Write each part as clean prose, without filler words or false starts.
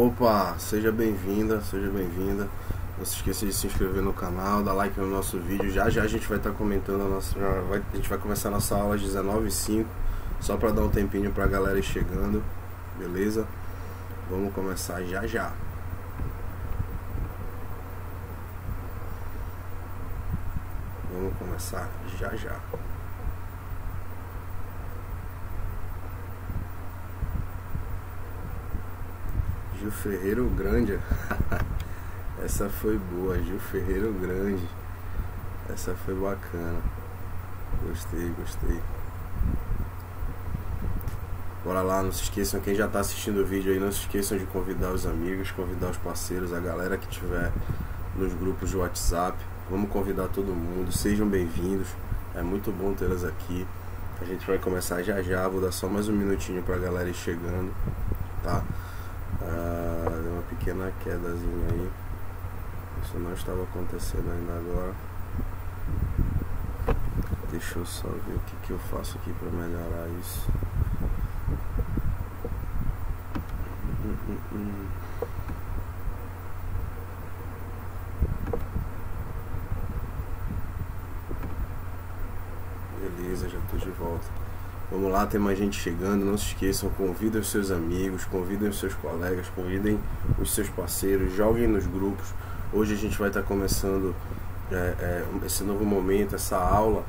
Opa, seja bem-vinda, seja bem-vinda. Não se esqueça de se inscrever no canal, dar like no nosso vídeo. Já a gente vai estar comentando a gente vai começar a nossa aula às 19h05, só para dar um tempinho para a galera ir chegando, beleza? Vamos começar já. Vamos começar já. Gil Ferreira o Grande. Essa foi boa, Gil Ferreira o Grande. Essa foi bacana. Gostei. Bora lá, não se esqueçam, quem já está assistindo o vídeo aí, não se esqueçam de convidar os amigos, convidar os parceiros, a galera que tiver nos grupos de WhatsApp. Vamos convidar todo mundo, sejam bem-vindos. É muito bom tê-las aqui. A gente vai começar já, vou dar só mais um minutinho pra galera ir chegando, tá? Deu uma pequena quedazinha aí. Isso não estava acontecendo ainda agora. Deixa eu só ver o que eu faço aqui para melhorar isso. Beleza, já estou de volta. Vamos lá, tem mais gente chegando. Não se esqueçam, convidem os seus amigos, convidem os seus colegas, convidem os seus parceiros, joguem nos grupos. Hoje a gente vai estar começando esse novo momento, essa aula,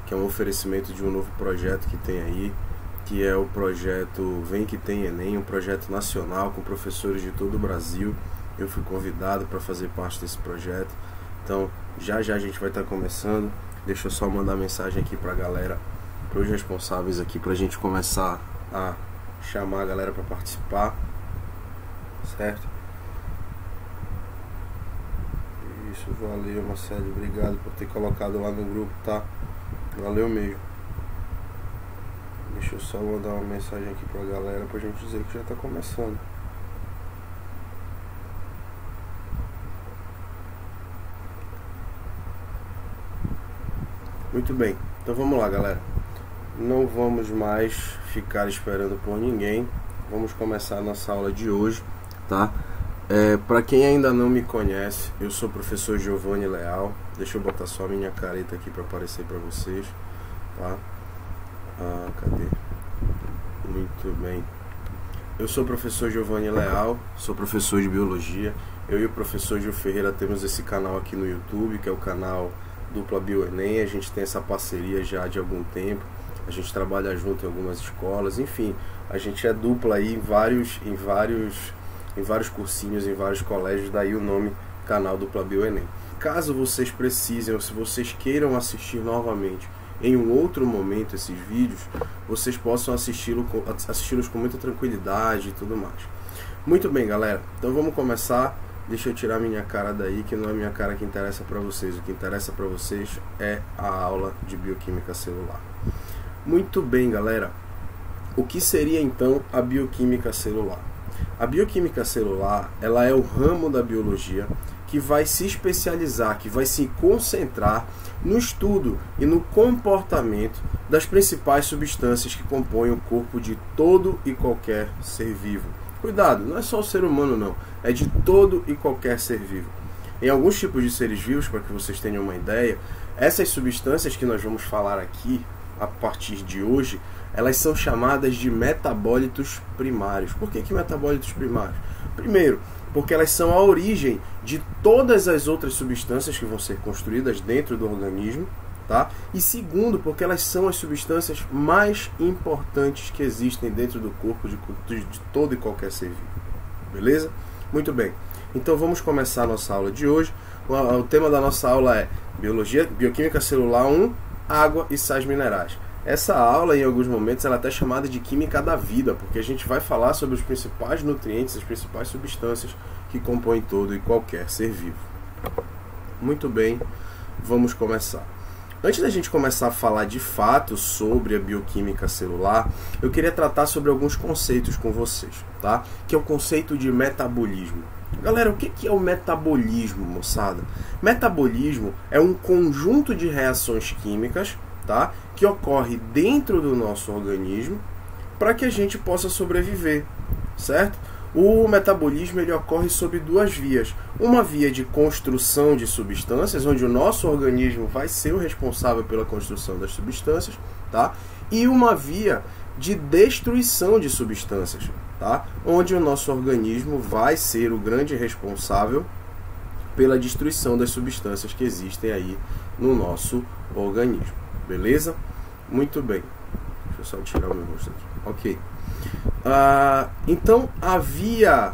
que é um oferecimento de um novo projeto que tem aí, que é o projeto Vem Que Tem Enem, um projeto nacional com professores de todo o Brasil. Eu fui convidado para fazer parte desse projeto. Então já a gente vai estar começando. Deixa eu só mandar mensagem aqui para a galera, para os responsáveis aqui, para a gente começar a chamar a galera para participar, certo? Isso, valeu Marcelo, obrigado por ter colocado lá no grupo, tá? Valeu mesmo. Deixa eu só mandar uma mensagem aqui pra galera pra gente dizer que já tá começando. Muito bem, então vamos lá, galera. Não vamos mais ficar esperando por ninguém. Vamos começar a nossa aula de hoje, tá? Para quem ainda não me conhece, eu sou o professor Giovanni Leal. Deixa eu botar só a minha careta aqui para aparecer para vocês, tá? Cadê? Muito bem. Eu sou o professor Giovanni Leal, sou professor de biologia. Eu e o professor Gil Ferreira temos esse canal aqui no YouTube, que é o canal Dupla BioEnem. A gente tem essa parceria já de algum tempo. A gente trabalha junto em algumas escolas, enfim, a gente é dupla aí em vários cursinhos, em vários colégios, daí o nome canal Dupla BioEnem. Caso vocês precisem, ou se vocês queiram assistir novamente em um outro momento esses vídeos, vocês possam assisti-los com muita tranquilidade e tudo mais. Muito bem, galera, então vamos começar. Deixa eu tirar minha cara daí, que não é minha cara que interessa para vocês. O que interessa para vocês é a aula de bioquímica celular. Muito bem, galera. O que seria então a bioquímica celular? A bioquímica celular, ela é o ramo da biologia que vai se especializar, que vai se concentrar no estudo e no comportamento das principais substâncias que compõem o corpo de todo e qualquer ser vivo. Cuidado, não é só o ser humano não, é de todo e qualquer ser vivo. Em alguns tipos de seres vivos, para que vocês tenham uma ideia, essas substâncias que nós vamos falar aqui a partir de hoje, elas são chamadas de metabólitos primários. Por que metabólitos primários? Primeiro, porque elas são a origem de todas as outras substâncias que vão ser construídas dentro do organismo, tá? E segundo, porque elas são as substâncias mais importantes que existem dentro do corpo de todo e qualquer ser vivo. Beleza? Muito bem. Então vamos começar a nossa aula de hoje. O tema da nossa aula é Bioquímica Celular 1, Água e Sais Minerais. Essa aula, em alguns momentos, ela é até chamada de Química da Vida, porque a gente vai falar sobre os principais nutrientes, as principais substâncias que compõem todo e qualquer ser vivo. Muito bem, vamos começar. Antes da gente começar a falar de fato sobre a bioquímica celular, eu queria tratar sobre alguns conceitos com vocês, tá? Que é o conceito de metabolismo. Galera, o que é o metabolismo, moçada? Metabolismo é um conjunto de reações químicas, tá? Que ocorre dentro do nosso organismo para que a gente possa sobreviver, certo? O metabolismo ele ocorre sob duas vias. Uma via de construção de substâncias, onde o nosso organismo vai ser o responsável pela construção das substâncias, tá? E uma via de destruição de substâncias, tá? Onde o nosso organismo vai ser o grande responsável pela destruição das substâncias que existem aí no nosso organismo. Beleza? Muito bem. Deixa eu só tirar o meu rosto aqui. Ok. Então, a via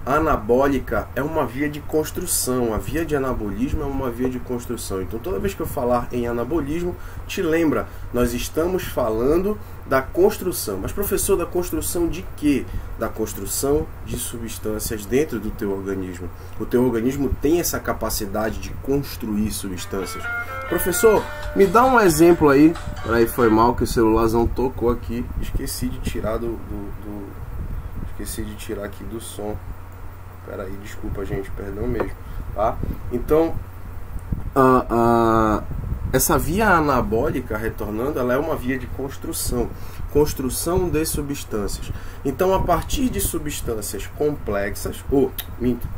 anabólica é uma via de construção. A via de anabolismo é uma via de construção. Então, toda vez que eu falar em anabolismo, te lembra, nós estamos falando da construção. Mas, professor, da construção de quê? Da construção de substâncias dentro do teu organismo. O teu organismo tem essa capacidade de construir substâncias. Professor, me dá um exemplo aí. Peraí, foi mal que o celularzão tocou aqui. Esqueci de tirar Esqueci de tirar aqui do som. Peraí, desculpa, gente, perdão mesmo, tá? Então, essa via anabólica, retornando, ela é uma via de construção de substâncias. Então, a partir de substâncias complexas, ou,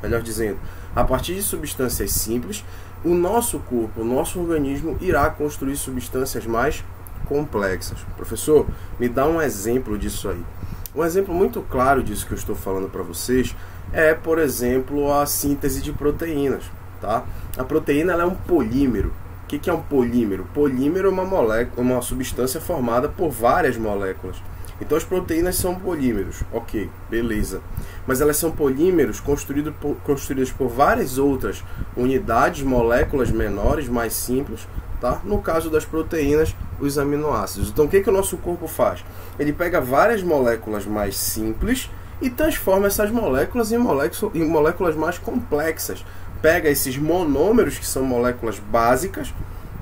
melhor dizendo, a partir de substâncias simples, o nosso corpo, o nosso organismo irá construir substâncias mais complexas. Professor, me dá um exemplo disso aí. Um exemplo muito claro disso que eu estou falando para vocês é, por exemplo, a síntese de proteínas, tá? A proteína ela é um polímero. O que é um polímero? Polímero é uma molécula, uma substância formada por várias moléculas. Então as proteínas são polímeros, ok, beleza. Mas elas são polímeros construídos por várias outras unidades, moléculas menores, mais simples, tá? No caso das proteínas, os aminoácidos. Então o que o nosso corpo faz? Ele pega várias moléculas mais simples e transforma essas moléculas em moléculas mais complexas. Pega esses monômeros, que são moléculas básicas,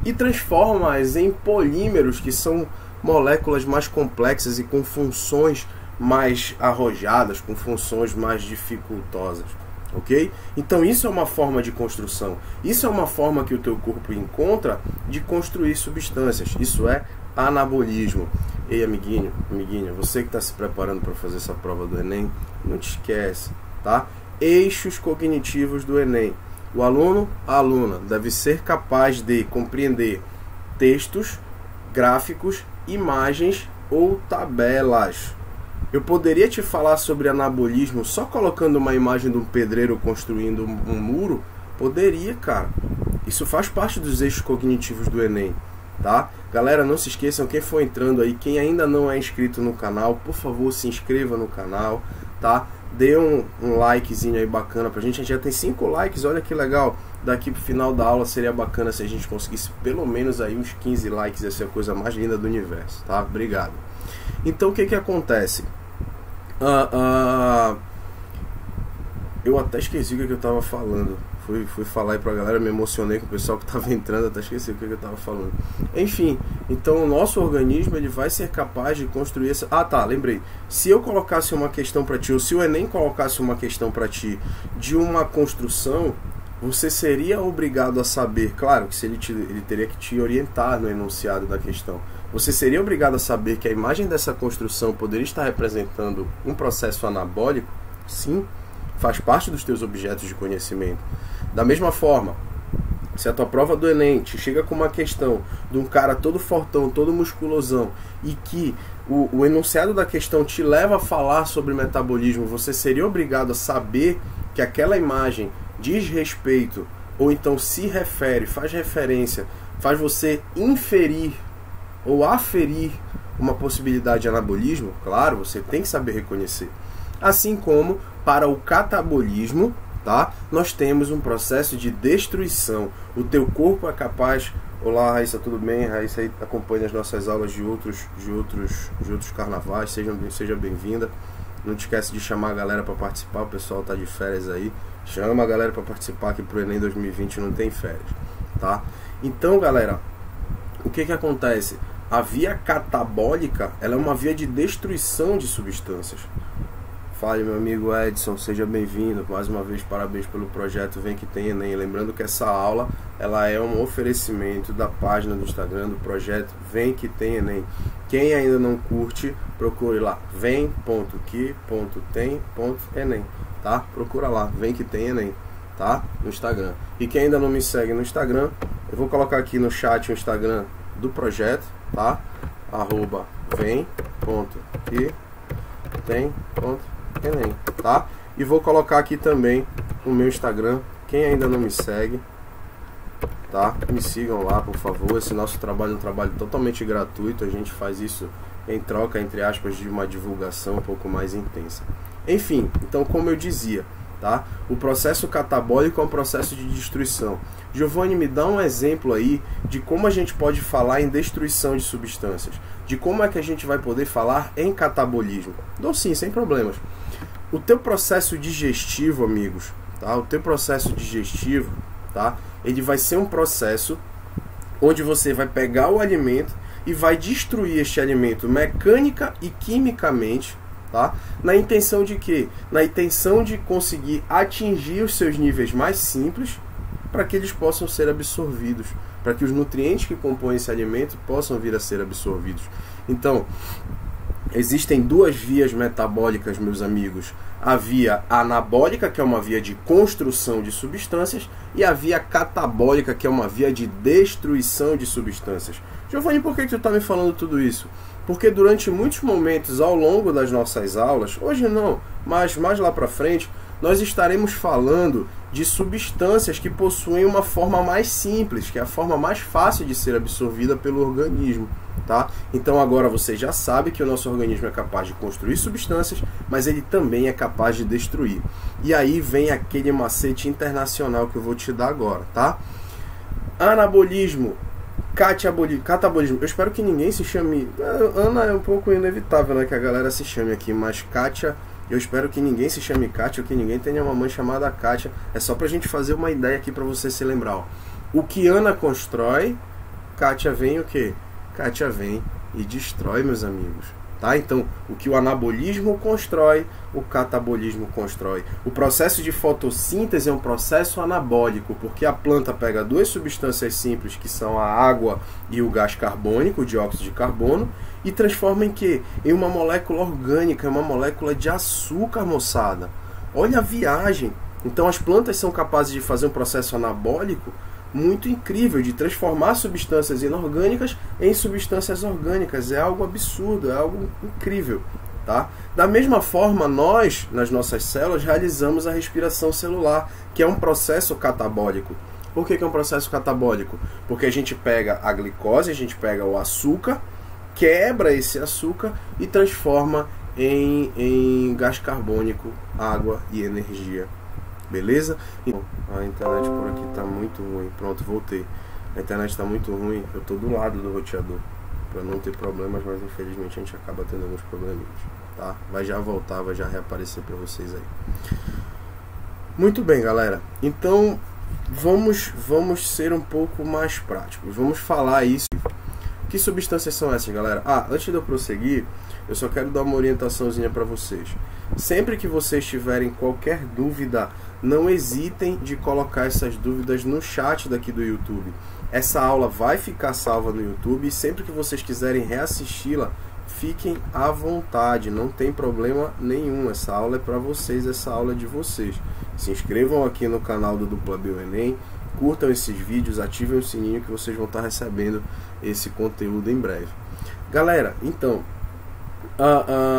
e transforma-as em polímeros, que são moléculas mais complexas e com funções mais arrojadas, com funções mais dificultosas. Ok? Então isso é uma forma de construção. Isso é uma forma que o teu corpo encontra de construir substâncias. Isso é anabolismo. Ei, amiguinho, amiguinha, você que está se preparando para fazer essa prova do Enem, não te esquece, tá? Eixos cognitivos do Enem. O aluno, a aluna, deve ser capaz de compreender textos, gráficos, imagens ou tabelas. Eu poderia te falar sobre anabolismo só colocando uma imagem de um pedreiro construindo um muro? Poderia, cara. Isso faz parte dos eixos cognitivos do Enem, tá? Galera, não se esqueçam, quem for entrando aí, quem ainda não é inscrito no canal, por favor, se inscreva no canal, tá? Dê um likezinho aí bacana pra gente. A gente já tem 5 likes, olha que legal. Daqui pro final da aula seria bacana se a gente conseguisse pelo menos aí uns 15 likes. Essa é a coisa mais linda do universo, tá? Obrigado. Então o que acontece? Eu até esqueci o que eu tava falando. Fui falar aí pra galera, me emocionei com o pessoal que tava entrando, até esqueci o que eu tava falando. Enfim, então o nosso organismo ele vai ser capaz de construir essa... Ah, tá, lembrei. Se eu colocasse uma questão pra ti, ou se o Enem colocasse uma questão pra ti de uma construção, você seria obrigado a saber, claro que ele teria que te orientar no enunciado da questão. Você seria obrigado a saber que a imagem dessa construção poderia estar representando um processo anabólico? Sim, faz parte dos teus objetos de conhecimento. Da mesma forma, se a tua prova do Enem te chega com uma questão de um cara todo fortão, todo musculosão, e que o enunciado da questão te leva a falar sobre metabolismo, você seria obrigado a saber que aquela imagem diz respeito, ou então se refere, faz referência, faz você inferir ou aferir uma possibilidade de anabolismo? Claro, você tem que saber reconhecer. Assim como para o catabolismo, tá? Nós temos um processo de destruição. O teu corpo é capaz... Olá, Raíssa, tudo bem? Raíssa aí acompanha as nossas aulas de outros carnavais. Seja bem-vinda. Não te esquece de chamar a galera para participar. O pessoal tá de férias aí. Chama a galera para participar, que pro Enem 2020 não tem férias, tá? Então, galera, o que acontece? A via catabólica, ela é uma via de destruição de substâncias. Fala, meu amigo Edson, seja bem-vindo. Mais uma vez, parabéns pelo projeto Vem Que Tem Enem. Lembrando que essa aula ela é um oferecimento da página do Instagram do projeto Vem Que Tem Enem. Quem ainda não curte, procure lá, vem.que.tem.enem, tá? Procura lá, Vem Que Tem Enem, tá? No Instagram. E quem ainda não me segue no Instagram, eu vou colocar aqui no chat o Instagram do projeto, tá? @vem.que.tem.enem, tá? E vou colocar aqui também o meu Instagram. Quem ainda não me segue, tá? Me sigam lá, por favor. Esse nosso trabalho é um trabalho totalmente gratuito. A gente faz isso em troca, entre aspas, de uma divulgação um pouco mais intensa. Enfim, então, como eu dizia, tá? O processo catabólico é um processo de destruição. Giovanni, me dá um exemplo aí de como a gente pode falar em destruição de substâncias, de como é que a gente vai poder falar em catabolismo. Dou sim, sem problemas. O teu processo digestivo, amigos, tá? O teu processo digestivo, tá? Ele vai ser um processo onde você vai pegar o alimento e vai destruir este alimento mecânica e quimicamente, tá? Na intenção de quê? Na intenção de conseguir atingir os seus níveis mais simples para que eles possam ser absorvidos, para que os nutrientes que compõem esse alimento possam vir a ser absorvidos. Então, existem duas vias metabólicas, meus amigos. A via anabólica, que é uma via de construção de substâncias, e a via catabólica, que é uma via de destruição de substâncias. Giovanni, por que tu está me falando tudo isso? Porque durante muitos momentos ao longo das nossas aulas, hoje não, mas mais lá para frente, nós estaremos falando de substâncias que possuem uma forma mais simples, que é a forma mais fácil de ser absorvida pelo organismo, tá? Então agora você já sabe que o nosso organismo é capaz de construir substâncias, mas ele também é capaz de destruir. E aí vem aquele macete internacional que eu vou te dar agora, tá? Anabolismo, catabolismo. Eu espero que ninguém se chame... Ana é um pouco inevitável, né, que a galera se chame aqui, mas Kátia... Eu espero que ninguém se chame Kátia, ou que ninguém tenha uma mãe chamada Kátia. É só pra gente fazer uma ideia aqui pra você se lembrar. Ó. O que Ana constrói, Kátia vem o quê? Kátia vem e destrói, meus amigos. Tá? Então, o que o anabolismo constrói, o catabolismo constrói. O processo de fotossíntese é um processo anabólico, porque a planta pega duas substâncias simples, que são a água e o gás carbônico, o dióxido de carbono, e transforma em quê? Em uma molécula orgânica, uma molécula de açúcar, moçada. Olha a viagem. Então as plantas são capazes de fazer um processo anabólico muito incrível, de transformar substâncias inorgânicas em substâncias orgânicas. É algo absurdo, é algo incrível, tá? Da mesma forma, nós, nas nossas células, realizamos a respiração celular, que é um processo catabólico. Por que é um processo catabólico? Porque a gente pega a glicose, a gente pega o açúcar, quebra esse açúcar e transforma em gás carbônico, água e energia. Beleza? A internet por aqui tá muito ruim. Pronto, voltei. A internet tá muito ruim. Eu tô do lado do roteador para não ter problemas, mas infelizmente a gente acaba tendo alguns probleminhas, tá? Vai já voltar, vai já reaparecer para vocês aí. Muito bem, galera. Então vamos ser um pouco mais práticos. Vamos falar isso. Que substâncias são essas, galera? Antes de eu prosseguir, eu só quero dar uma orientaçãozinha para vocês. Sempre que vocês tiverem qualquer dúvida, não hesitem de colocar essas dúvidas no chat daqui do YouTube. Essa aula vai ficar salva no YouTube e sempre que vocês quiserem reassisti-la, fiquem à vontade, não tem problema nenhum. Essa aula é para vocês, essa aula é de vocês. Se inscrevam aqui no canal do Dupla Bio Enem, curtam esses vídeos, ativem o sininho que vocês vão estar recebendo esse conteúdo em breve. Galera, então,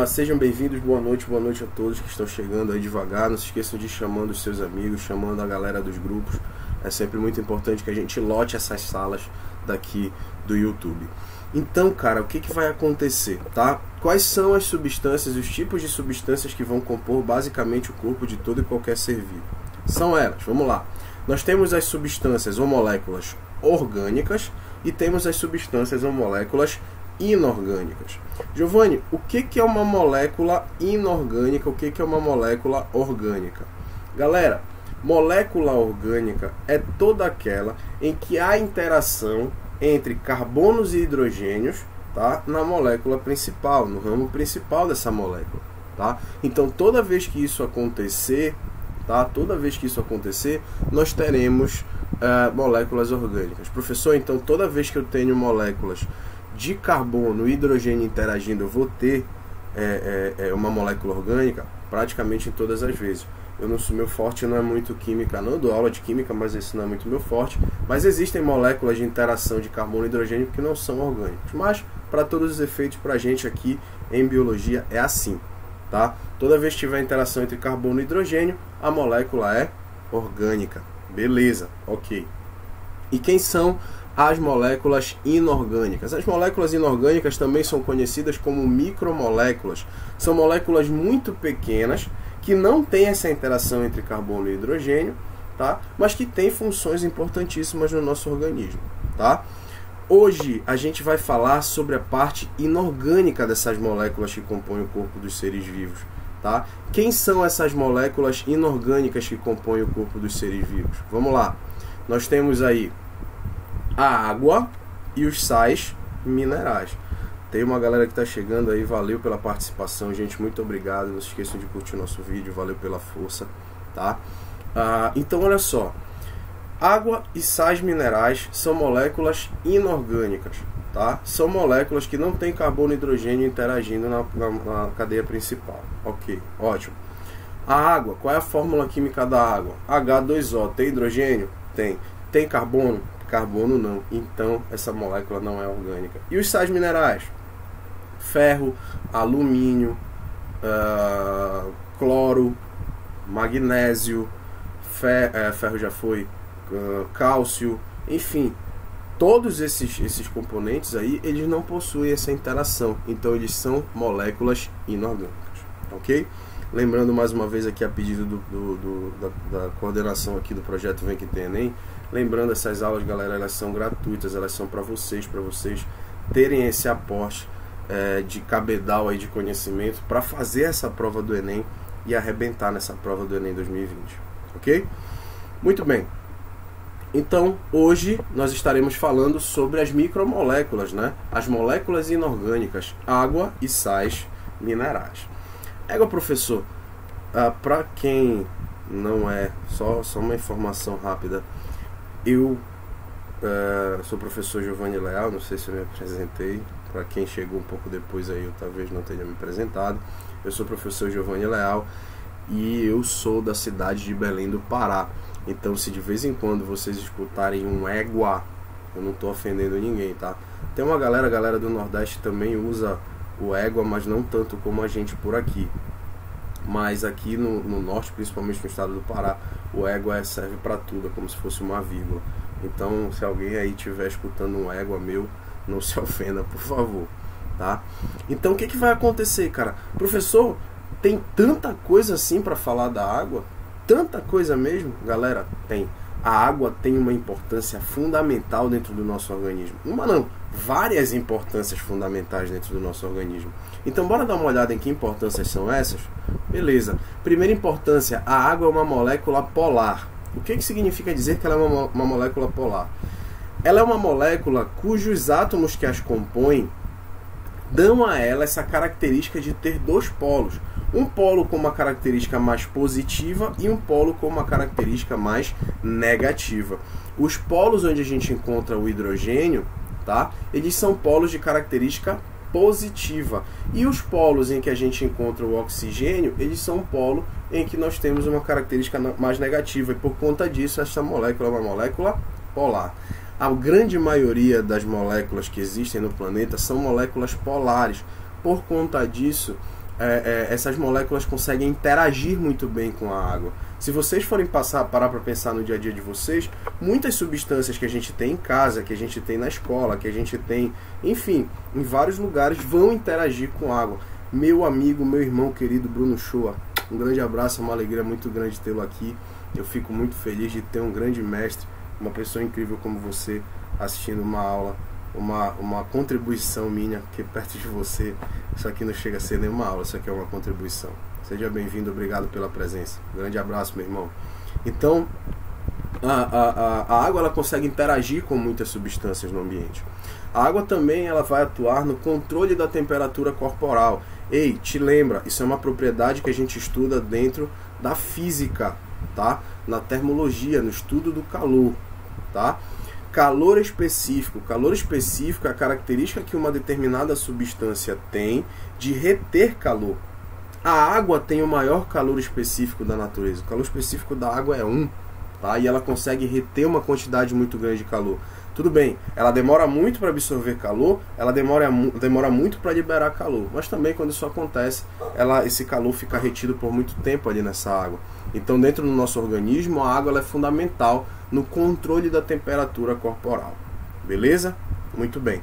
sejam bem-vindos, boa noite a todos que estão chegando aí devagar. Não se esqueçam de ir chamando os seus amigos, chamando a galera dos grupos. É sempre muito importante que a gente lote essas salas daqui do YouTube. Então, cara, o que vai acontecer, tá? Quais são as substâncias, os tipos de substâncias que vão compor basicamente o corpo de todo e qualquer ser vivo? São elas, vamos lá. Nós temos as substâncias ou moléculas orgânicas e temos as substâncias ou moléculas inorgânicas. Giovanni, o que é uma molécula inorgânica? O que é uma molécula orgânica? Galera, molécula orgânica é toda aquela em que há interação entre carbonos e hidrogênios, tá? Na molécula principal, no ramo principal dessa molécula. tá? Então toda vez que isso acontecer, tá? Toda vez que isso acontecer, nós teremos moléculas orgânicas. Professor, então toda vez que eu tenho moléculas de carbono e hidrogênio interagindo, eu vou ter uma molécula orgânica? Praticamente em todas as vezes. Meu forte não é muito química, não, eu dou aula de química, mas esse não é muito meu forte. Mas existem moléculas de interação de carbono e hidrogênio que não são orgânicas. Mas, para todos os efeitos, para a gente aqui em biologia é assim, tá? Toda vez que tiver interação entre carbono e hidrogênio, a molécula é orgânica. Beleza, ok. E quem são as moléculas inorgânicas? As moléculas inorgânicas também são conhecidas como micromoléculas. São moléculas muito pequenas que não têm essa interação entre carbono e hidrogênio, tá? Mas que têm funções importantíssimas no nosso organismo, tá? Hoje a gente vai falar sobre a parte inorgânica dessas moléculas que compõem o corpo dos seres vivos, tá? Quem são essas moléculas inorgânicas que compõem o corpo dos seres vivos? Vamos lá. Nós temos aí a água e os sais minerais. Tem uma galera que está chegando aí, valeu pela participação, gente, muito obrigado. Não se esqueçam de curtir o nosso vídeo, valeu pela força, tá? Então, olha só. Água e sais minerais são moléculas inorgânicas, tá? São moléculas que não têm carbono e hidrogênio interagindo na cadeia principal. Ok, ótimo. A água, qual é a fórmula química da água? H2O. Tem hidrogênio? Tem. Tem carbono? Carbono não. Então, essa molécula não é orgânica. E os sais minerais? Ferro, alumínio, cloro, magnésio, ferro já foi, cálcio, enfim, todos esses componentes aí, eles não possuem essa interação, então eles são moléculas inorgânicas, ok? Lembrando mais uma vez aqui a pedido da coordenação aqui do projeto Vem Que Tem Enem, lembrando, essas aulas, galera, elas são gratuitas, elas são para vocês terem esse aporte de cabedal aí de conhecimento para fazer essa prova do Enem e arrebentar nessa prova do Enem 2020, ok? Muito bem. Então, hoje nós estaremos falando sobre as micromoléculas, né? As moléculas inorgânicas, água e sais minerais. Professor, para quem não é, só uma informação rápida, eu sou o professor Giovanni Leal, não sei se eu me apresentei, para quem chegou um pouco depois aí eu talvez não tenha me apresentado. Eu sou o professor Giovanni Leal e eu sou da cidade de Belém do Pará. Então, se de vez em quando vocês escutarem um égua, eu não estou ofendendo ninguém, tá? Tem uma galera do Nordeste também usa o égua, mas não tanto como a gente por aqui. Mas aqui no Norte, principalmente no estado do Pará, o égua serve para tudo, é como se fosse uma vírgula. Então, se alguém aí estiver escutando um égua meu, não se ofenda, por favor, tá? Então, o que vai acontecer, cara? Professor, tem tanta coisa assim para falar da água? Tanta coisa mesmo? Galera, tem. A água tem uma importância fundamental dentro do nosso organismo. Uma não, várias importâncias fundamentais dentro do nosso organismo. Então, bora dar uma olhada em que importâncias são essas? Beleza. Primeira importância, a água é uma molécula polar. O que significa dizer que ela é uma molécula polar? Ela é uma molécula cujos átomos que as compõem dão a ela essa característica de ter dois polos. Um polo com uma característica mais positiva e um polo com uma característica mais negativa. Os polos onde a gente encontra o hidrogênio, tá? Eles são polos de característica positiva. E os polos em que a gente encontra o oxigênio, eles são um polo em que nós temos uma característica mais negativa. E por conta disso, essa molécula é uma molécula polar. A grande maioria das moléculas que existem no planeta são moléculas polares. Por conta disso, essas moléculas conseguem interagir muito bem com a água. Se vocês forem parar para pensar no dia a dia de vocês, muitas substâncias que a gente tem em casa, que a gente tem na escola, que a gente tem, enfim, em vários lugares, vão interagir com a água. Meu amigo, meu irmão querido Bruno Shoa, um grande abraço, uma alegria muito grande tê-lo aqui. Eu fico muito feliz de ter um grande mestre, uma pessoa incrível como você, assistindo uma aula, uma contribuição minha, que perto de você, isso aqui não chega a ser nenhuma aula, isso aqui é uma contribuição. Seja bem-vindo, obrigado pela presença. Grande abraço, meu irmão. Então, a água ela consegue interagir com muitas substâncias no ambiente. A água também ela vai atuar no controle da temperatura corporal. Ei, te lembra, isso é uma propriedade que a gente estuda dentro da física, tá? Na termologia, no estudo do calor, tá? Calor específico é a característica que uma determinada substância tem de reter calor. A água tem o maior calor específico da natureza. O calor específico da água é 1, tá? E ela consegue reter uma quantidade muito grande de calor. Tudo bem, ela demora muito para absorver calor, ela demora muito para liberar calor, mas também quando isso acontece, esse calor fica retido por muito tempo ali nessa água. Então, dentro do nosso organismo, a água ela é fundamental no controle da temperatura corporal. Beleza? Muito bem.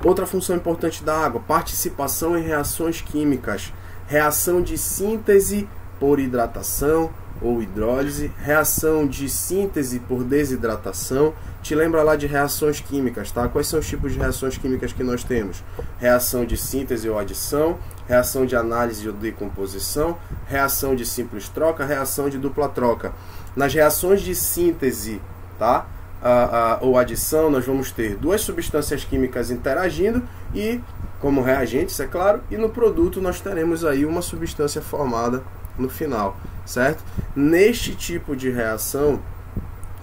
Outra função importante da água, participação em reações químicas. Reação de síntese por hidratação ou hidrólise, reação de síntese por desidratação. Te lembra lá de reações químicas, tá? Quais são os tipos de reações químicas que nós temos? Reação de síntese ou adição, reação de análise ou decomposição, reação de simples troca, reação de dupla troca. Nas reações de síntese, tá? Ou adição, nós vamos ter duas substâncias químicas interagindo e, como reagentes, é claro, e no produto nós teremos aí uma substância formada no final, certo? Neste tipo de reação,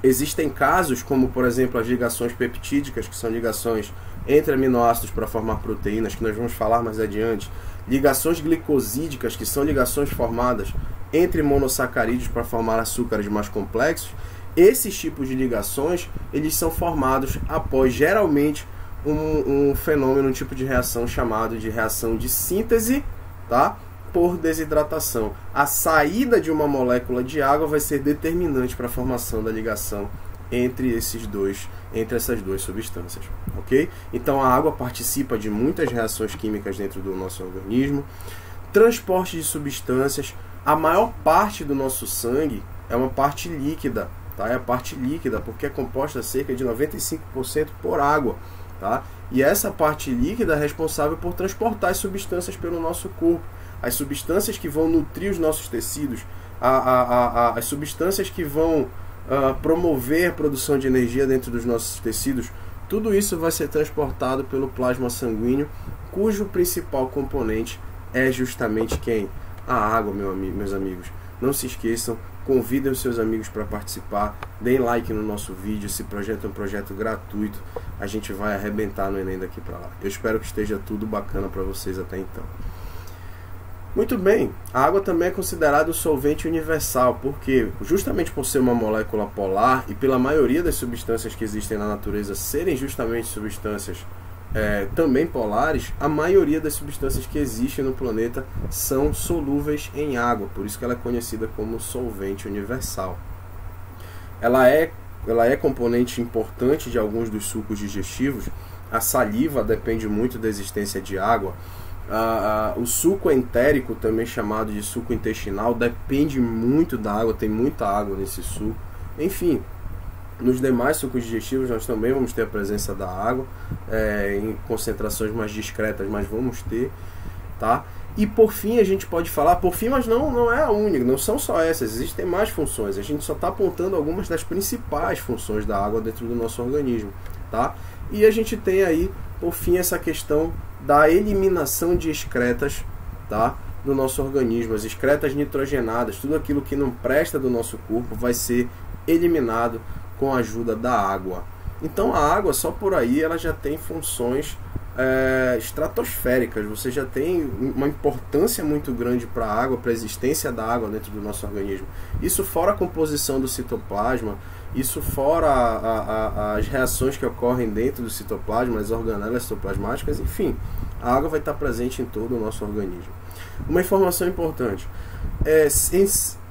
existem casos como, por exemplo, as ligações peptídicas, que são ligações entre aminoácidos para formar proteínas, que nós vamos falar mais adiante. Ligações glicosídicas, que são ligações formadas entre monossacarídeos para formar açúcares mais complexos. Esses tipos de ligações, eles são formados após, geralmente, um fenômeno, um tipo de reação chamado de reação de síntese, tá? Por desidratação. A saída de uma molécula de água vai ser determinante para a formação da ligação entre essas duas substâncias, ok? Então a água participa de muitas reações químicas dentro do nosso organismo. Transporte de substâncias. A maior parte do nosso sangue é uma parte líquida, tá? É a parte líquida, porque é composta cerca de 95% por água, tá? E essa parte líquida é responsável por transportar as substâncias pelo nosso corpo. As substâncias que vão nutrir os nossos tecidos, as substâncias que vão promover a produção de energia dentro dos nossos tecidos, tudo isso vai ser transportado pelo plasma sanguíneo, cujo principal componente é justamente quem? A água, meus amigos. Não se esqueçam, convidem os seus amigos para participar, deem like no nosso vídeo. Esse projeto é um projeto gratuito, a gente vai arrebentar no Enem daqui para lá. Eu espero que esteja tudo bacana para vocês até então. Muito bem, a água também é considerada um solvente universal, porque justamente por ser uma molécula polar e pela maioria das substâncias que existem na natureza serem justamente substâncias também polares, a maioria das substâncias que existem no planeta são solúveis em água, por isso que ela é conhecida como solvente universal. Ela é componente importante de alguns dos sucos digestivos. A saliva depende muito da existência de água. O suco entérico, também chamado de suco intestinal, depende muito da água, tem muita água nesse suco. Enfim, nos demais sucos digestivos nós também vamos ter a presença da água, em concentrações mais discretas, mas vamos ter, tá? E por fim a gente pode falar, por fim, mas não é a única, não são só essas, existem mais funções. A gente só está apontando algumas das principais funções da água dentro do nosso organismo, tá? E a gente tem aí, por fim, essa questão da eliminação de excretas, tá, do nosso organismo. As excretas nitrogenadas, tudo aquilo que não presta do nosso corpo vai ser eliminado com a ajuda da água. Então a água, só por aí, ela já tem funções estratosféricas. Você já tem uma importância muito grande para a água, para a existência da água dentro do nosso organismo. Isso fora a composição do citoplasma, isso fora as reações que ocorrem dentro do citoplasma, as organelas citoplasmáticas, enfim, a água vai estar presente em todo o nosso organismo. Uma informação importante,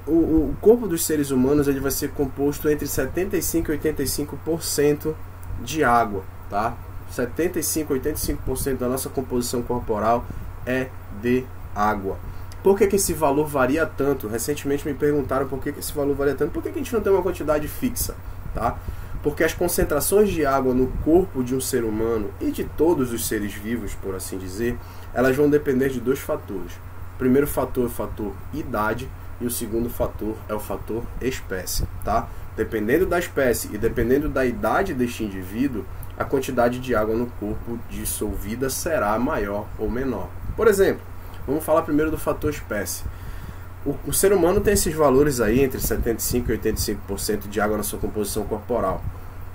o corpo dos seres humanos ele vai ser composto entre 75% e 85% de água, tá? 75% a 85% da nossa composição corporal é de água. Por que esse valor varia tanto? Recentemente me perguntaram por que esse valor varia tanto. Por que a gente não tem uma quantidade fixa? Tá? Porque as concentrações de água no corpo de um ser humano e de todos os seres vivos, por assim dizer, elas vão depender de dois fatores. O primeiro fator é o fator idade e o segundo fator é o fator espécie. Tá? Dependendo da espécie e dependendo da idade deste indivíduo, a quantidade de água no corpo dissolvida será maior ou menor. Por exemplo, Vamos falar primeiro do fator espécie. O ser humano tem esses valores aí entre 75% e 85% de água na sua composição corporal.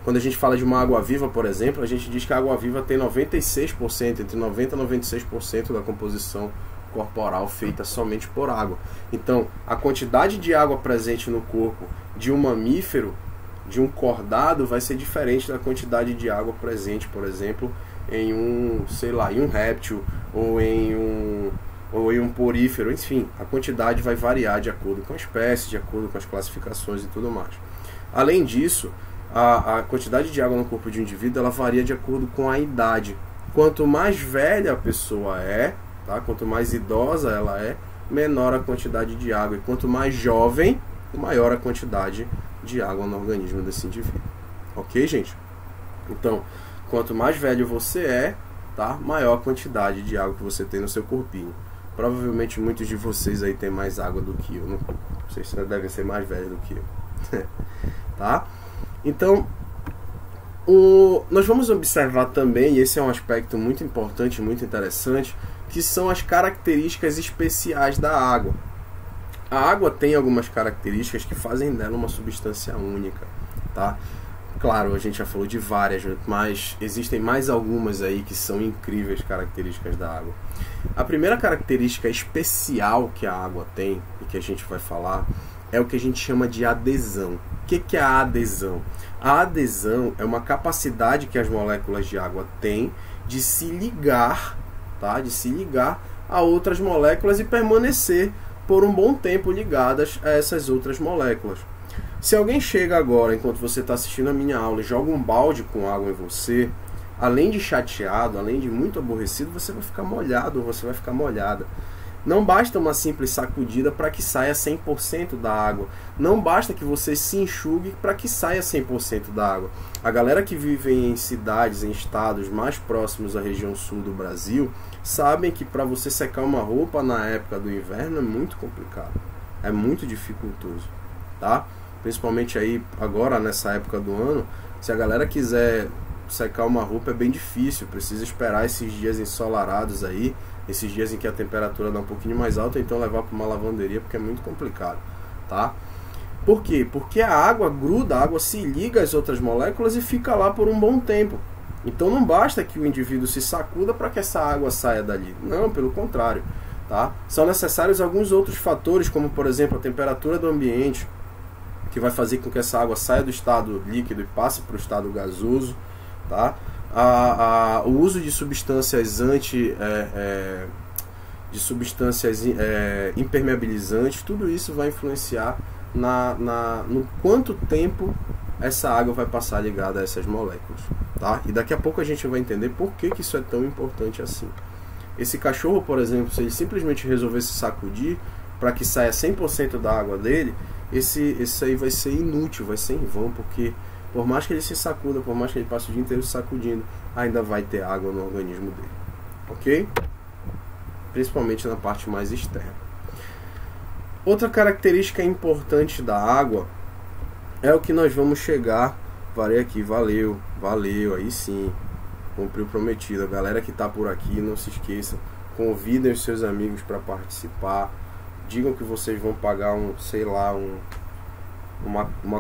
Quando a gente fala de uma água viva, por exemplo, a gente diz que a água viva tem 96%, entre 90% e 96% da composição corporal feita somente por água. Então, a quantidade de água presente no corpo de um mamífero, de um cordado, vai ser diferente da quantidade de água presente, por exemplo, em um, sei lá, em um réptil ou em um porífero, enfim, a quantidade vai variar de acordo com a espécie, de acordo com as classificações e tudo mais. Além disso, a quantidade de água no corpo de um indivíduo, ela varia de acordo com a idade. Quanto mais velha a pessoa é, tá? Quanto mais idosa ela é, menor a quantidade de água. E quanto mais jovem, maior a quantidade de água no organismo desse indivíduo. Ok, gente? Então, quanto mais velho você é, tá? Maior a quantidade de água que você tem no seu corpinho. Provavelmente muitos de vocês aí têm mais água do que eu no corpo. Vocês devem ser mais velhos do que eu. Tá? Então, nós vamos observar também, e esse é um aspecto muito importante, muito interessante, que são as características especiais da água. A água tem algumas características que fazem dela uma substância única, tá? Claro, a gente já falou de várias, mas existem mais algumas aí que são incríveis características da água. A primeira característica especial que a água tem, e que a gente vai falar, é o que a gente chama de adesão. O que é a adesão? A adesão é uma capacidade que as moléculas de água têm de se ligar, tá? De se ligar a outras moléculas e permanecer por um bom tempo ligadas a essas outras moléculas. Se alguém chega agora, enquanto você está assistindo a minha aula, e joga um balde com água em você, além de chateado, além de muito aborrecido, você vai ficar molhado ou você vai ficar molhada. Não basta uma simples sacudida para que saia 100% da água. Não basta que você se enxugue para que saia 100% da água. A galera que vive em cidades, em estados mais próximos à região sul do Brasil, sabem que para você secar uma roupa na época do inverno é muito complicado. É muito dificultoso, tá? Principalmente aí agora nessa época do ano, se a galera quiser secar uma roupa é bem difícil, precisa esperar esses dias ensolarados aí, esses dias em que a temperatura dá um pouquinho mais alta, então levar para uma lavanderia, porque é muito complicado, tá? Por quê? Porque a água gruda, a água se liga às outras moléculas e fica lá por um bom tempo. Então não basta que o indivíduo se sacuda para que essa água saia dali. Não, pelo contrário, tá? São necessários alguns outros fatores, como por exemplo a temperatura do ambiente, que vai fazer com que essa água saia do estado líquido e passe para o estado gasoso, tá? O uso de substâncias impermeabilizantes, tudo isso vai influenciar no quanto tempo essa água vai passar ligada a essas moléculas, tá? E daqui a pouco a gente vai entender por que isso é tão importante assim. Esse cachorro, por exemplo, se ele simplesmente resolver se sacudir para que saia 100% da água dele, esse aí vai ser inútil, vai ser em vão, porque por mais que ele se sacuda, por mais que ele passe o dia inteiro se sacudindo, ainda vai ter água no organismo dele, ok? Principalmente na parte mais externa. Outra característica importante da água é o que nós vamos chegar. Parei aqui, valeu, aí sim, cumpri o prometido. A galera que está por aqui, não se esqueça, convidem os seus amigos para participar, digam que vocês vão pagar uma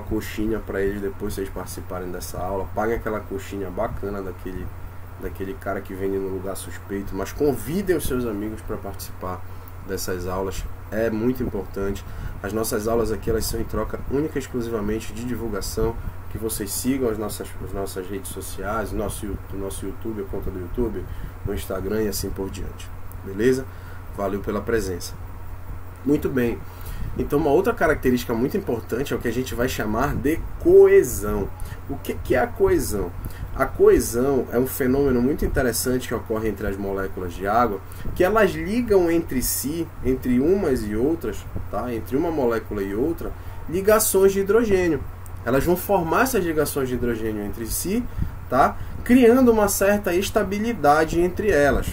coxinha para eles depois vocês participarem dessa aula. Paguem aquela coxinha bacana daquele cara que vende no lugar suspeito, mas convidem os seus amigos para participar dessas aulas. É muito importante. As nossas aulas aqui, elas são em troca única e exclusivamente de divulgação, que vocês sigam as nossas redes sociais, o nosso YouTube, a conta do YouTube, no Instagram e assim por diante. Beleza? Valeu pela presença. Muito bem. Então uma outra característica muito importante é o que a gente vai chamar de coesão. O que é a coesão? A coesão é um fenômeno muito interessante que ocorre entre as moléculas de água, que elas ligam entre si, entre umas e outras, tá? Entre uma molécula e outra, ligações de hidrogênio. Elas vão formar essas ligações de hidrogênio entre si, tá? Criando uma certa estabilidade entre elas,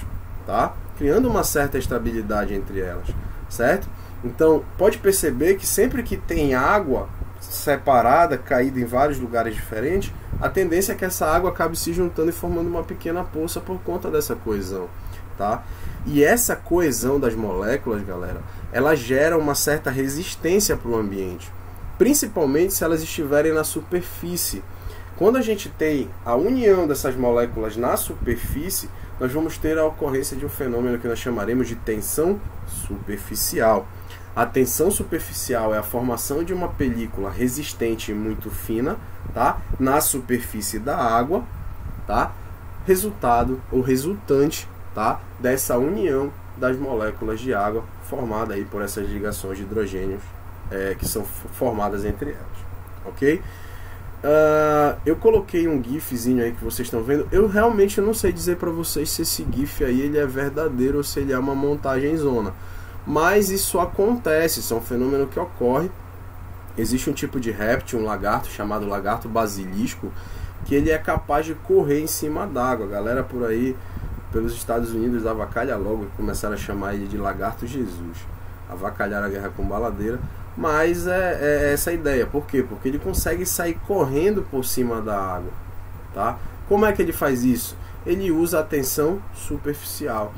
tá? Criando uma certa estabilidade entre elas, certo? Então, pode perceber que sempre que tem água separada, caída em vários lugares diferentes, a tendência é que essa água acabe se juntando e formando uma pequena poça por conta dessa coesão, tá? E essa coesão das moléculas, galera, ela gera uma certa resistência para o ambiente, principalmente se elas estiverem na superfície. Quando a gente tem a união dessas moléculas na superfície, nós vamos ter a ocorrência de um fenômeno que nós chamaremos de tensão superficial. A tensão superficial é a formação de uma película resistente e muito fina, tá? Na superfície da água, tá? Resultado ou resultante, tá? Dessa união das moléculas de água formada aí por essas ligações de hidrogênios que são formadas entre elas, ok? Eu coloquei um gifzinho aí que vocês estão vendo. Eu realmente não sei dizer para vocês se esse gif aí ele é verdadeiro ou se ele é uma montagem zona, mas isso acontece, isso é um fenômeno que ocorre. Existe um tipo de réptil, um lagarto chamado lagarto basilisco, que ele é capaz de correr em cima d'água. A galera por aí, pelos Estados Unidos, avacalha logo e começaram a chamar ele de lagarto Jesus. Avacalhar a guerra com baladeira. Mas é essa a ideia. Por quê? Porque ele consegue sair correndo por cima da água, tá? Como é que ele faz isso? Ele usa a tensão superficial.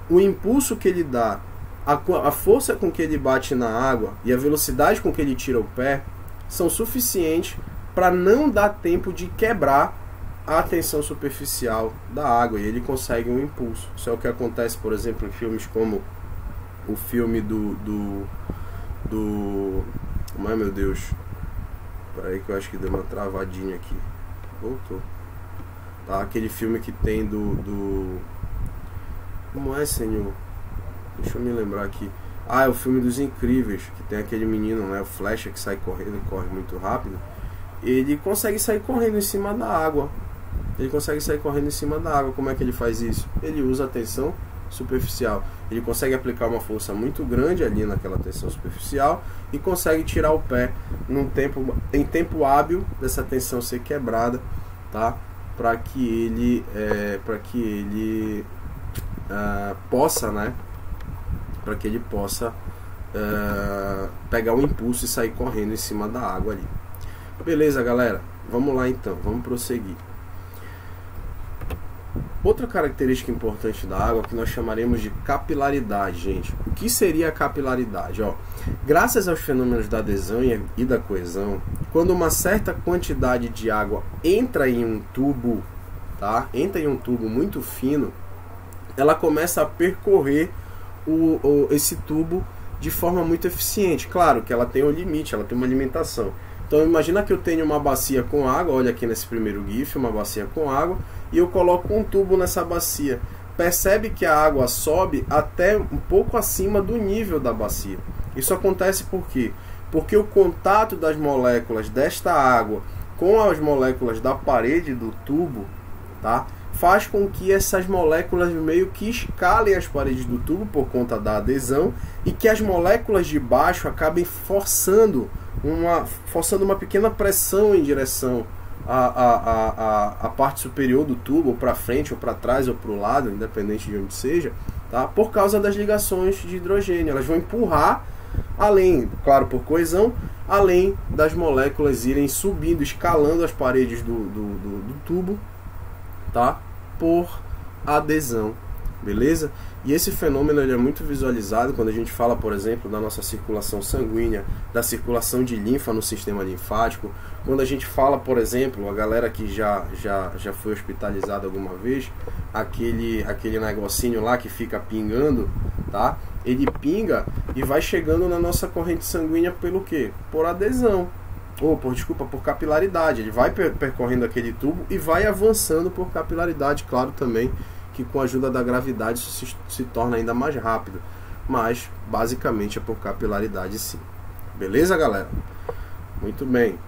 O impulso que ele dá, a força com que ele bate na água e a velocidade com que ele tira o pé são suficientes para não dar tempo de quebrar a tensão superficial da água, e ele consegue um impulso. Isso é o que acontece, por exemplo, em filmes como o filme ai meu Deus, peraí que eu acho que deu uma travadinha aqui. Voltou. Tá, aquele filme que tem como é, senhor? Deixa eu me lembrar aqui. É o filme dos Incríveis, que tem aquele menino, né, o Flecha, que sai correndo e corre muito rápido. Ele consegue sair correndo em cima da água. Como é que ele faz isso? Ele usa a tensão superficial. Ele consegue aplicar uma força muito grande ali naquela tensão superficial e consegue tirar o pé em tempo hábil dessa tensão ser quebrada, tá? Para que ele possa, né? Para que ele possa pegar o impulso e sair correndo em cima da água ali. Beleza, galera? Vamos lá então, vamos prosseguir. Outra característica importante da água que nós chamaremos de capilaridade, gente. O que seria a capilaridade? Graças aos fenômenos da adesão e da coesão, quando uma certa quantidade de água entra em um tubo, tá? Entra em um tubo muito fino, ela começa a percorrer esse tubo de forma muito eficiente. Claro que ela tem um limite, ela tem uma limitação. Então imagina que eu tenho uma bacia com água, olha aqui nesse primeiro GIF, uma bacia com água, e eu coloco um tubo nessa bacia. Percebe que a água sobe até um pouco acima do nível da bacia. Isso acontece por quê? Porque o contato das moléculas desta água com as moléculas da parede do tubo, tá, faz com que essas moléculas meio que escalem as paredes do tubo por conta da adesão, e que as moléculas de baixo acabem forçando uma pequena pressão em direção à parte superior do tubo, ou para frente, ou para trás, ou para o lado, independente de onde seja, tá? Por causa das ligações de hidrogênio. Elas vão empurrar, além, claro, por coesão, além das moléculas irem subindo, escalando as paredes do tubo, tá? Por adesão, beleza? E esse fenômeno ele é muito visualizado quando a gente fala, por exemplo, da nossa circulação sanguínea, da circulação de linfa no sistema linfático. Quando a gente fala, por exemplo, a galera que já foi hospitalizada alguma vez, aquele negocinho lá que fica pingando, tá? Ele pinga e vai chegando na nossa corrente sanguínea pelo quê? Por adesão. Por capilaridade. Ele vai percorrendo aquele tubo e vai avançando por capilaridade. Claro também que com a ajuda da gravidade isso se torna ainda mais rápido, mas basicamente é por capilaridade sim. Beleza, galera? Muito bem,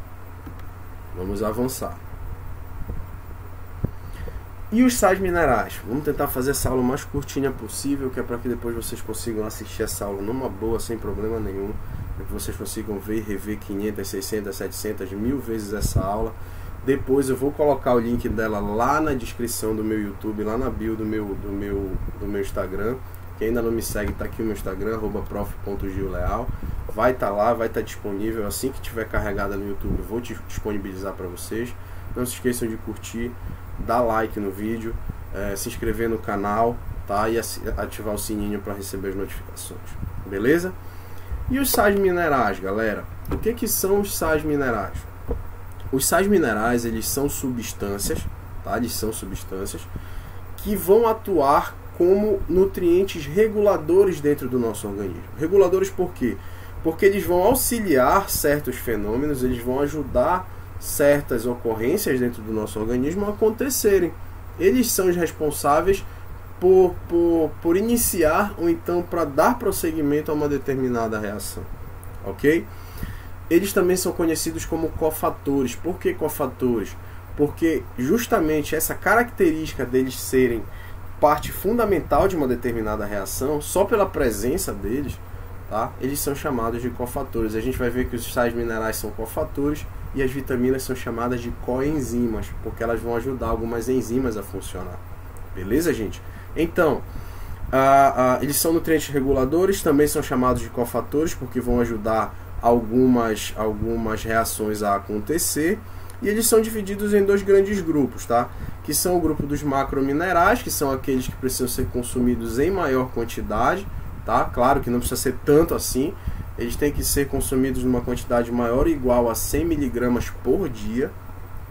vamos avançar. E os sais minerais? Vamos tentar fazer essa aula o mais curtinha possível, que é para que depois vocês consigam assistir essa aula numa boa, sem problema nenhum, para que vocês consigam ver e rever 500, 600, 700, 1000 vezes essa aula. Depois eu vou colocar o link dela lá na descrição do meu YouTube, lá na bio do meu Instagram. Quem ainda não me segue, tá aqui o meu Instagram, @prof.gilleal. Vai estar lá, vai estar disponível. Assim que tiver carregada no YouTube, eu vou disponibilizar para vocês. Não se esqueçam de curtir, dar like no vídeo, se inscrever no canal, tá? E ativar o sininho para receber as notificações, beleza? E os sais minerais, galera? O que são os sais minerais? Os sais minerais, eles são substâncias, tá? Eles são substâncias que vão atuar como nutrientes reguladores dentro do nosso organismo. Reguladores por quê? Porque eles vão auxiliar certos fenômenos, eles vão ajudar certas ocorrências dentro do nosso organismo a acontecerem. Eles são os responsáveis por iniciar ou então para dar prosseguimento a uma determinada reação, ok? Eles também são conhecidos como cofatores. Por que cofatores? Porque justamente essa característica deles serem parte fundamental de uma determinada reação, só pela presença deles, tá? Eles são chamados de cofatores. A gente vai ver que os sais minerais são cofatores e as vitaminas são chamadas de coenzimas, porque elas vão ajudar algumas enzimas a funcionar. Beleza, gente? Então, eles são nutrientes reguladores, também são chamados de cofatores, porque vão ajudar algumas reações a acontecer. E eles são divididos em dois grandes grupos, tá? Que são o grupo dos macrominerais, que são aqueles que precisam ser consumidos em maior quantidade, tá? Claro que não precisa ser tanto assim. Eles têm que ser consumidos numa quantidade maior ou igual a 100 mg por dia,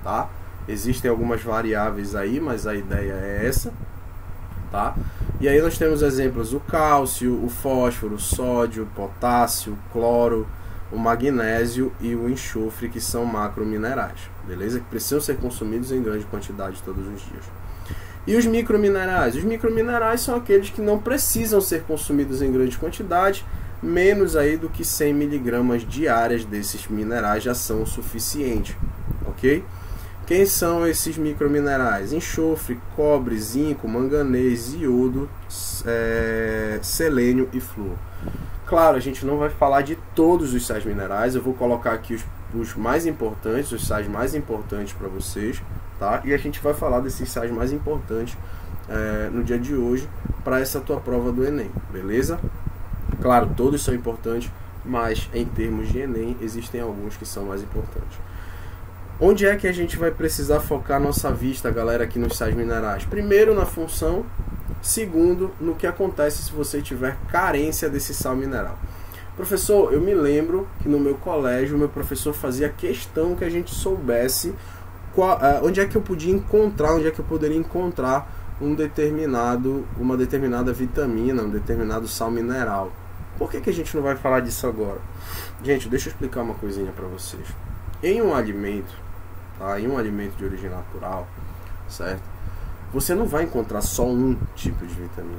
tá? Existem algumas variáveis aí, mas a ideia é essa, tá? E aí nós temos exemplos: o cálcio, o fósforo, o sódio, o potássio, o cloro, o magnésio e o enxofre, que são macrominerais, beleza? Que precisam ser consumidos em grande quantidade todos os dias. E os microminerais? Os microminerais são aqueles que não precisam ser consumidos em grande quantidade, menos aí do que 100 mg diárias desses minerais já são o suficiente, ok? Quem são esses microminerais? Enxofre, cobre, zinco, manganês, iodo, selênio e flúor. Claro, a gente não vai falar de todos os sais minerais, eu vou colocar aqui os mais importantes, os sais mais importantes para vocês, tá? E a gente vai falar desses sais mais importantes no dia de hoje para essa tua prova do Enem, beleza? Claro, todos são importantes, mas em termos de Enem existem alguns que são mais importantes. Onde é que a gente vai precisar focar nossa vista, galera, aqui nos sais minerais? Primeiro, na função. Segundo, no que acontece se você tiver carência desse sal mineral. Professor, eu me lembro que no meu colégio, o meu professor fazia questão que a gente soubesse onde é que eu podia encontrar, onde é que eu poderia encontrar uma determinada vitamina, um determinado sal mineral. Por que a gente não vai falar disso agora? Gente, deixa eu explicar uma coisinha para vocês. Em um alimento, tá? Em um alimento de origem natural, certo? Você não vai encontrar só um tipo de vitamina.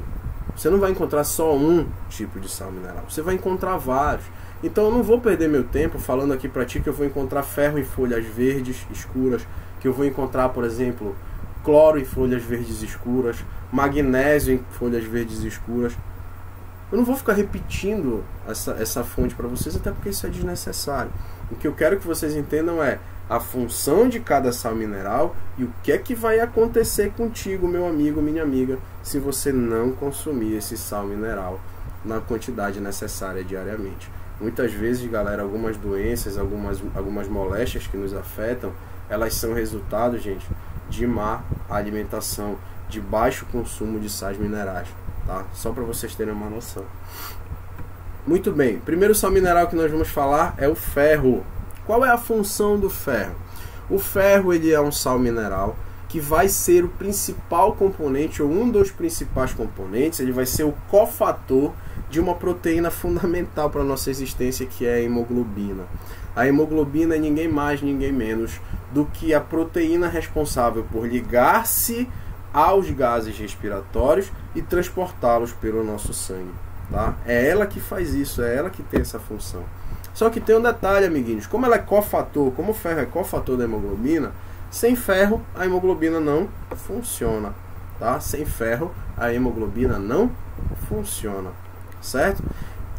Você não vai encontrar só um tipo de sal mineral. Você vai encontrar vários. Então eu não vou perder meu tempo falando aqui para ti que eu vou encontrar ferro em folhas verdes escuras, que eu vou encontrar, por exemplo, cloro em folhas verdes escuras, magnésio em folhas verdes escuras. Eu não vou ficar repetindo essa fonte para vocês, até porque isso é desnecessário. O que eu quero que vocês entendam é a função de cada sal mineral e o que é que vai acontecer contigo, meu amigo, minha amiga, se você não consumir esse sal mineral na quantidade necessária diariamente. Muitas vezes, galera, algumas doenças, algumas moléstias que nos afetam, elas são resultado, gente, de má alimentação, de baixo consumo de sais minerais, tá? Só para vocês terem uma noção. Muito bem, primeiro sal mineral que nós vamos falar é o ferro. Qual é a função do ferro? O ferro, ele é um sal mineral que vai ser o principal componente, ou um dos principais componentes, ele vai ser o cofator de uma proteína fundamental para a nossa existência, que é a hemoglobina. A hemoglobina é ninguém mais, ninguém menos do que a proteína responsável por ligar-se aos gases respiratórios e transportá-los pelo nosso sangue, tá? É ela que faz isso, é ela que tem essa função. Só que tem um detalhe, amiguinhos, como ela é cofator, como o ferro é cofator da hemoglobina, sem ferro a hemoglobina não funciona, tá? Sem ferro a hemoglobina não funciona, certo?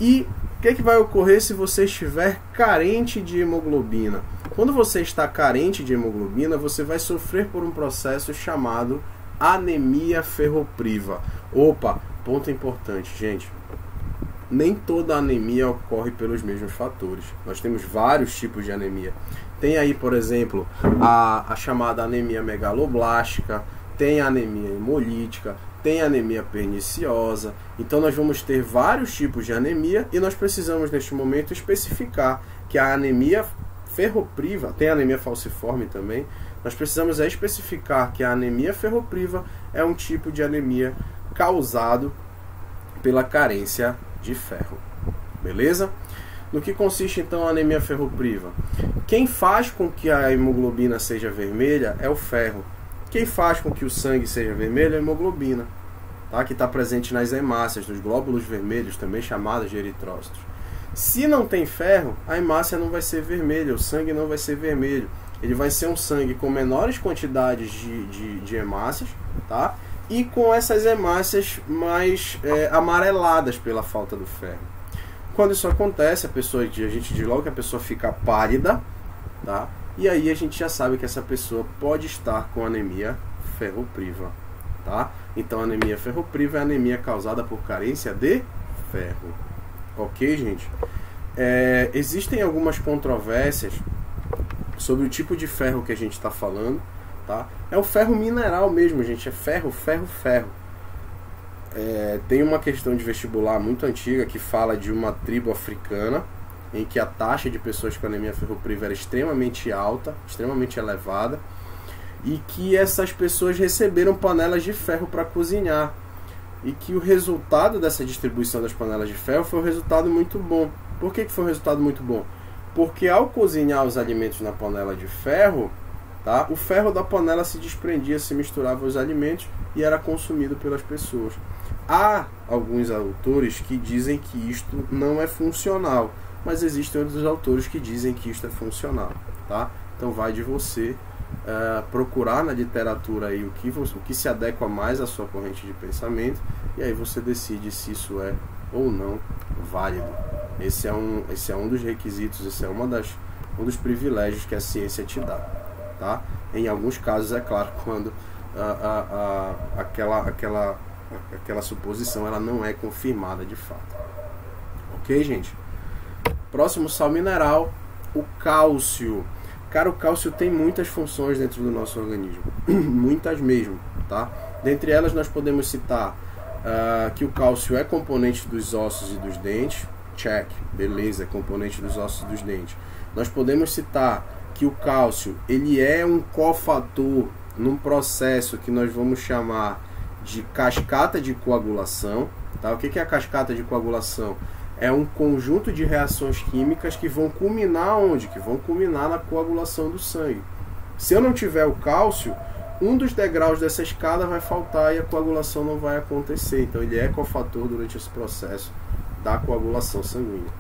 E o que vai ocorrer se você estiver carente de hemoglobina? Quando você está carente de hemoglobina, você vai sofrer por um processo chamado anemia ferropriva. Opa, ponto importante, gente. Nem toda anemia ocorre pelos mesmos fatores. Nós temos vários tipos de anemia. Tem aí, por exemplo, a chamada anemia megaloblástica, tem a anemia hemolítica, tem anemia perniciosa. Então nós vamos ter vários tipos de anemia e nós precisamos neste momento especificar que a anemia ferropriva, tem anemia falciforme também, nós precisamos especificar que a anemia ferropriva é um tipo de anemia causado pela carência de ferro. Beleza? No que consiste então a anemia ferropriva? Quem faz com que a hemoglobina seja vermelha é o ferro. Quem faz com que o sangue seja vermelho é a hemoglobina, tá? Que está presente nas hemácias, nos glóbulos vermelhos, também chamados de eritrócitos. Se não tem ferro, a hemácia não vai ser vermelha, o sangue não vai ser vermelho. Ele vai ser um sangue com menores quantidades de hemácias, tá? E com essas hemácias mais amareladas pela falta do ferro. Quando isso acontece, a gente diz logo que a pessoa fica pálida, tá? E aí a gente já sabe que essa pessoa pode estar com anemia ferropriva, tá? Então a anemia ferropriva é a anemia causada por carência de ferro. Ok, gente? Existem algumas controvérsias sobre o tipo de ferro que a gente está falando, tá? É o ferro mineral mesmo, gente. É ferro, ferro, ferro. Tem uma questão de vestibular muito antiga que fala de uma tribo africana em que a taxa de pessoas com anemia ferropriva era extremamente alta, extremamente elevada, e que essas pessoas receberam panelas de ferro para cozinhar, e que o resultado dessa distribuição das panelas de ferro foi um resultado muito bom. Por que foi um resultado muito bom? Porque ao cozinhar os alimentos na panela de ferro, tá, o ferro da panela se desprendia, se misturava aos alimentos e era consumido pelas pessoas. Há alguns autores que dizem que isto não é funcional, mas existem outros autores que dizem que isto é funcional, tá? Então vai de você procurar na literatura aí o que se adequa mais à sua corrente de pensamento, e aí você decide se isso é ou não válido. Esse é um dos requisitos, esse é um dos privilégios que a ciência te dá, tá? Em alguns casos, é claro, quando aquela suposição ela não é confirmada de fato. Ok, gente? Próximo sal mineral, o cálcio. Cara, o cálcio tem muitas funções dentro do nosso organismo, muitas mesmo, tá? Dentre elas nós podemos citar que o cálcio é componente dos ossos e dos dentes, check, beleza, é componente dos ossos e dos dentes. Nós podemos citar que o cálcio ele é um cofator num processo que nós vamos chamar de cascata de coagulação, tá? O que é a cascata de coagulação? É um conjunto de reações químicas que vão culminar onde? Que vão culminar na coagulação do sangue. Se eu não tiver o cálcio, um dos degraus dessa escada vai faltar e a coagulação não vai acontecer. Então ele é cofator durante esse processo da coagulação sanguínea.